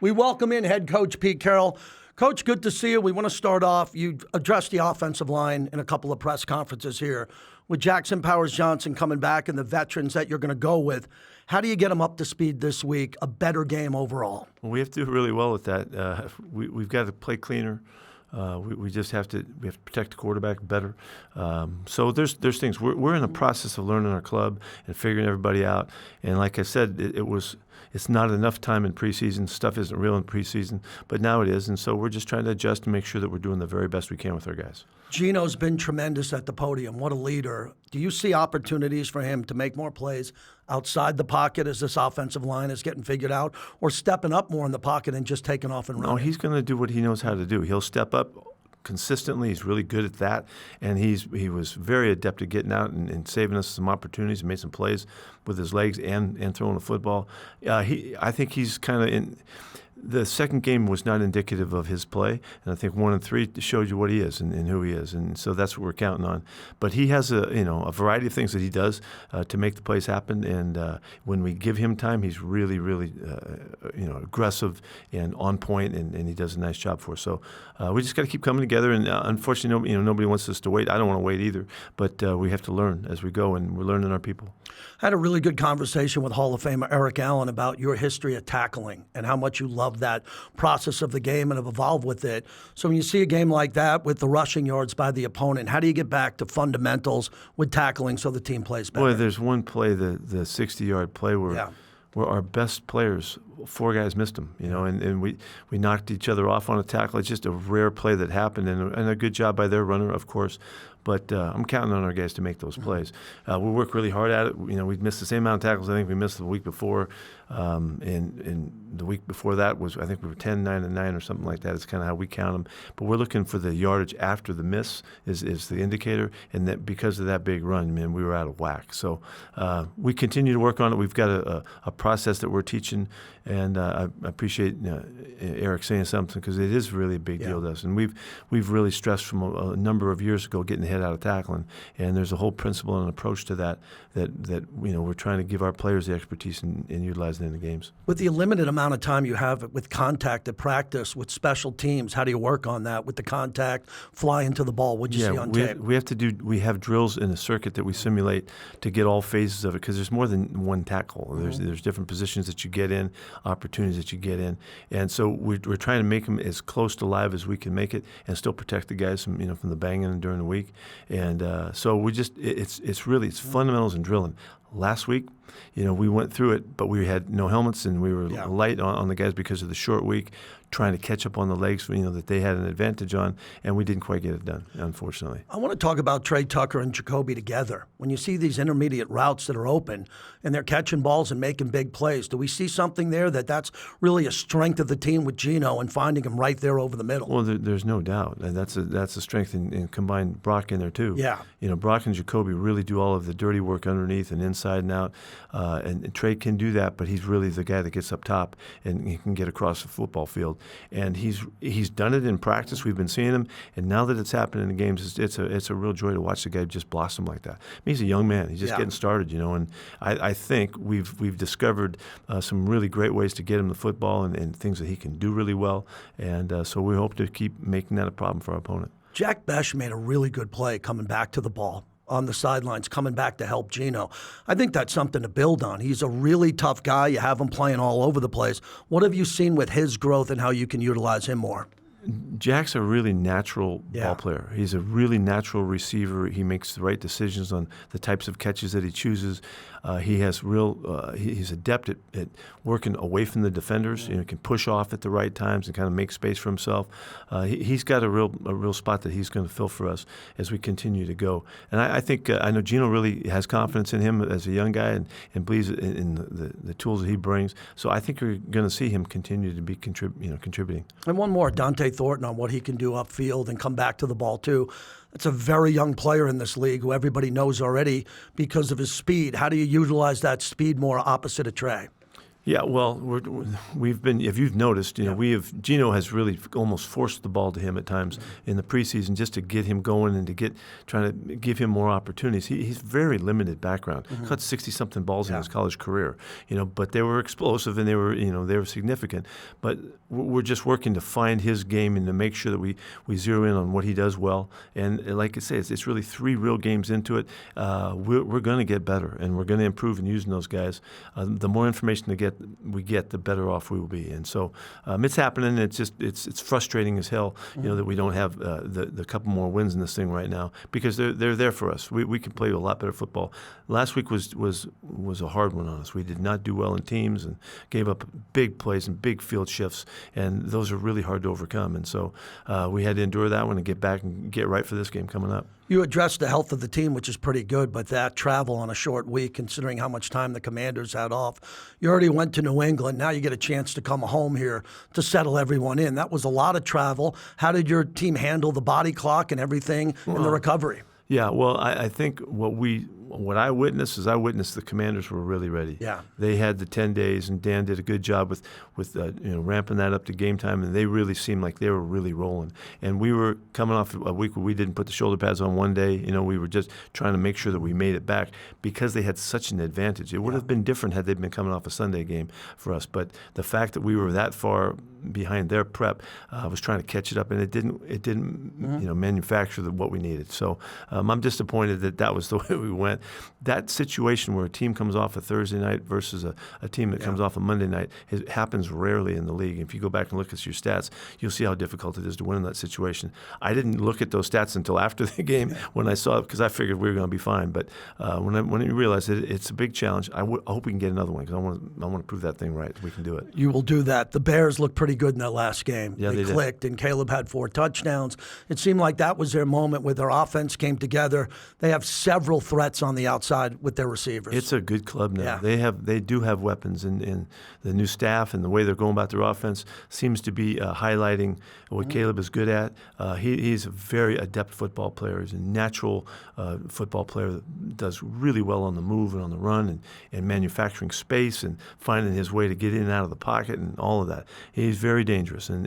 We welcome in head coach Pete Carroll. Coach, good to see you. We want to start off. You addressed the offensive line in a couple of press conferences here. With Jackson Powers-Johnson coming back and the veterans that you're going to go with, how do you get them up to speed this week, a better game overall? Well, we have to do really well with that. We've got to play cleaner. We just have to protect the quarterback better. So there's things. We're in the process of learning our club and figuring everybody out. And like I said, it's not enough time in preseason. Stuff isn't real in preseason, but now it is. And so we're just trying to adjust and make sure that we're doing the very best we can with our guys. Gino's been tremendous at the podium. What a leader. Do you see opportunities for him to make more plays outside the pocket as this offensive line is getting figured out, or stepping up more in the pocket and just taking off and running? No, he's going to do what he knows how to do. He'll step up consistently. He's really good at that, and he was very adept at getting out and saving us some opportunities and made some plays with his legs and throwing the football. I think he's kind of in. The second game was not indicative of his play, and I think 1 and 3 showed you what he is and who he is, and so that's what we're counting on. But he has a variety of things that he does to make the plays happen, and when we give him time, he's really, really aggressive and on point, and he does a nice job for us. So we just got to keep coming together, and unfortunately, nobody wants us to wait. I don't want to wait either, but we have to learn as we go, and we're learning our people. I had a really good conversation with Hall of Famer Eric Allen about your history of tackling and how much you love that process of the game and have evolved with it. So when you see a game like that with the rushing yards by the opponent, how do you get back to fundamentals with tackling so the team plays better? Boy, there's one play, the 60-yard play where our best players, 4 guys missed them, and we knocked each other off on a tackle. It's just a rare play that happened, and a good job by their runner, of course. But I'm counting on our guys to make those plays. We work really hard at it. We missed the same amount of tackles I think we missed the week before. And the week before that was, I think we were 10, 9, and 9 or something like that. It's kind of how we count them. But we're looking for the yardage after the miss is the indicator. And that because of that big run, man, we were out of whack. So we continue to work on it. We've got a process that we're teaching. And I appreciate Eric saying something because it is really a big deal to us. And we've really stressed from a number of years ago getting the head out of tackling. And there's a whole principle and approach to that we're trying to give our players the expertise in utilizing in the games. With the limited amount of time you have with contact at practice, with special teams, how do you work on that with the contact, fly into the ball? What'd you see on tape? We have drills in a circuit that we simulate to get all phases of it because there's more than one tackle. There's different positions that you get in, opportunities that you get in, and so we're trying to make them as close to live as we can make it and still protect the guys from the banging during the week. And so it's fundamentals and drilling. Last week, we went through it, but we had no helmets and we were light on the guys because of the short week, trying to catch up on the legs, that they had an advantage on, and we didn't quite get it done, unfortunately. I want to talk about Trey Tucker and Jacoby together. When you see these intermediate routes that are open and they're catching balls and making big plays, do we see something there that's really a strength of the team with Gino and finding him right there over the middle? Well, there's no doubt. And that's a strength in combined Brock in there, too. Yeah. Brock and Jacoby really do all of the dirty work underneath and inside and out. And Trey can do that, but he's really the guy that gets up top and he can get across the football field. And he's done it in practice. We've been seeing him, and now that it's happening in the games, it's a real joy to watch the guy just blossom like that. I mean, he's a young man. He's just getting started, And I think we've discovered some really great ways to get him the football and things that he can do really well. And so we hope to keep making that a problem for our opponent. Jack Bech made a really good play coming back to the ball on the sidelines, coming back to help Gino. I think that's something to build on. He's a really tough guy. You have him playing all over the place. What have you seen with his growth and how you can utilize him more? Jack's a really natural ball player. He's a really natural receiver. He makes the right decisions on the types of catches that he chooses. He has he's adept at working away from the defenders. Can push off at the right times and kind of make space for himself. He's got a real spot that he's going to fill for us as we continue to go. And I think I know Gino really has confidence in him as a young guy and believes in the tools that he brings. So I think you're going to see him continue to be contributing. And one more, Dante Thornton, on what he can do upfield and come back to the ball too. It's a very young player in this league who everybody knows already because of his speed. How do you utilize that speed more opposite of Trey? Yeah, well, we've been. If you've noticed, Gino has really almost forced the ball to him at times in the preseason just to get him going and trying to give him more opportunities. He's very limited background. Caught 60-something balls in his college career, but they were explosive and they were significant. But we're just working to find his game and to make sure that we zero in on what he does well. And like I say, it's really 3 real games into it. We're going to get better and we're going to improve in using those guys. The more information we get, the better off we will be. And so it's happening. It's frustrating as hell, that we don't have the couple more wins in this thing right now because they're there for us. We can play a lot better football. Last week was a hard one on us. We did not do well in teams and gave up big plays and big field shifts, and those are really hard to overcome. And so we had to endure that one and get back and get right for this game coming up. You addressed the health of the team, which is pretty good, but that travel on a short week, considering how much time the Commanders had off. You already went to New England. Now you get a chance to come home here to settle everyone in. That was a lot of travel. How did your team handle the body clock and everything in the recovery? Yeah, well, I think what I witnessed is the Commanders were really ready. Yeah. They had the 10 days, and Dan did a good job with ramping that up to game time, and they really seemed like they were really rolling. And we were coming off a week where we didn't put the shoulder pads on one day. We were just trying to make sure that we made it back because they had such an advantage. It would have been different had they been coming off a Sunday game for us. But the fact that we were that far behind their prep was trying to catch it up, and it didn't manufacture what we needed. So I'm disappointed that was the way we went. That situation where a team comes off a Thursday night versus a team that comes off a Monday night happens rarely in the league. If you go back and look at your stats, you'll see how difficult it is to win in that situation. I didn't look at those stats until after the game when I saw it because I figured we were going to be fine. But when I realized it's a big challenge, I hope we can get another one because I want to prove that thing right. We can do it. You will do that. The Bears looked pretty good in that last game. Yeah, they clicked, and Caleb had 4 touchdowns. It seemed like that was their moment where their offense came together. They have several threats on the outside with their receivers. It's a good club now. Yeah. They do have weapons, and the new staff and the way they're going about their offense seems to be highlighting what Caleb is good at. He's a very adept football player. He's a natural football player that does really well on the move and on the run and manufacturing space and finding his way to get in and out of the pocket and all of that. He's very dangerous, and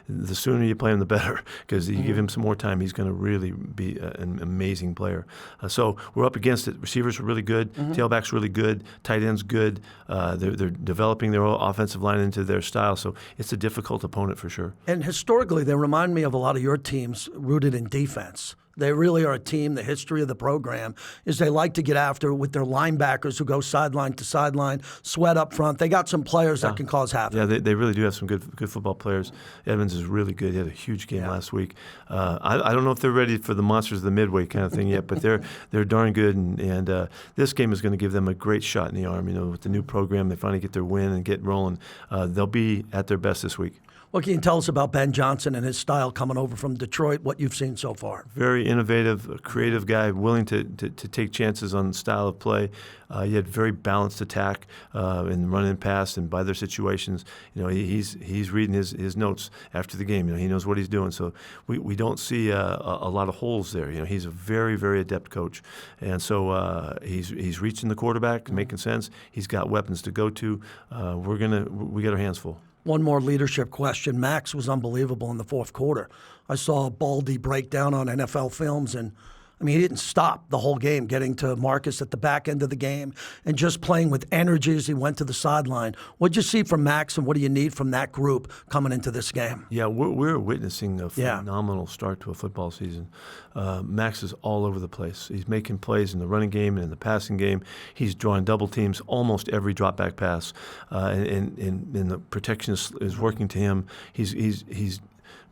the sooner you play him, the better because you give him some more time, he's going to really be an amazing player. So we're up against it. Receivers are really good. Tailbacks really good. Tight ends good. They're developing their offensive line into their style. So it's a difficult opponent for sure. And historically, they remind me of a lot of your teams rooted in defense. They really are a team. The history of the program is they like to get after with their linebackers who go sideline to sideline, sweat up front. They got some players that can cause havoc. Yeah, they really do have some good football players. Evans is really good. He had a huge game last week. I don't know if they're ready for the monsters of the midway kind of thing yet, but they're darn good. And this game is going to give them a great shot in the arm. With the new program, they finally get their win and get rolling. They'll be at their best this week. What can you tell us about Ben Johnson and his style coming over from Detroit, what you've seen so far? Very innovative, a creative guy, willing to take chances on the style of play. He had very balanced attack in run and pass and by their situations. He's reading his notes after the game. He knows what he's doing. So we don't see a lot of holes there. He's a very, very adept coach. And so he's reaching the quarterback, making sense. He's got weapons to go to. We got our hands full. One more leadership question. Maxx was unbelievable in the fourth quarter. I saw Baldy break down on NFL films, and he didn't stop the whole game, getting to Marcus at the back end of the game and just playing with energy as he went to the sideline. What did you see from Maxx, and what do you need from that group coming into this game? Yeah, we're witnessing a phenomenal start to a football season. Maxx is all over the place. He's making plays in the running game and in the passing game. He's drawing double teams almost every drop back pass, and the protection is working to him. He's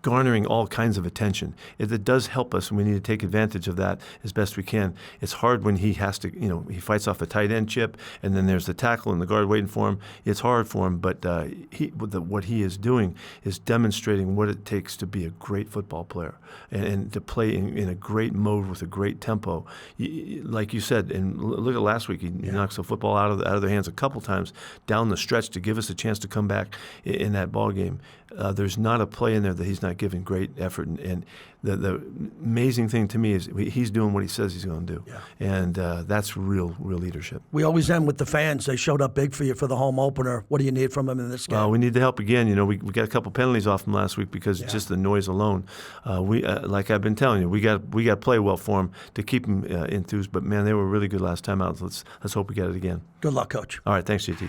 garnering all kinds of attention. It does help us, and we need to take advantage of that as best we can. It's hard when he has to, he fights off a tight end chip, and then there's the tackle and the guard waiting for him. It's hard for him, but what he is doing is demonstrating what it takes to be a great football player and to play in a great mode with a great tempo. Like you said, and look at last week, he knocks the football out of their hands a couple times down the stretch to give us a chance to come back in that ball game. There's not a play in there that he's not giving great effort. And the amazing thing to me is he's doing what he says he's going to do. Yeah. And that's real leadership. We always end with the fans. They showed up big for you for the home opener. What do you need from them in this game? We need the help again. We got a couple penalties off them last week because just the noise alone. Like I've been telling you, we got to play well for them to keep them enthused. But man, they were really good last time out. Let's hope we get it again. Good luck, Coach. All right, thanks, JT.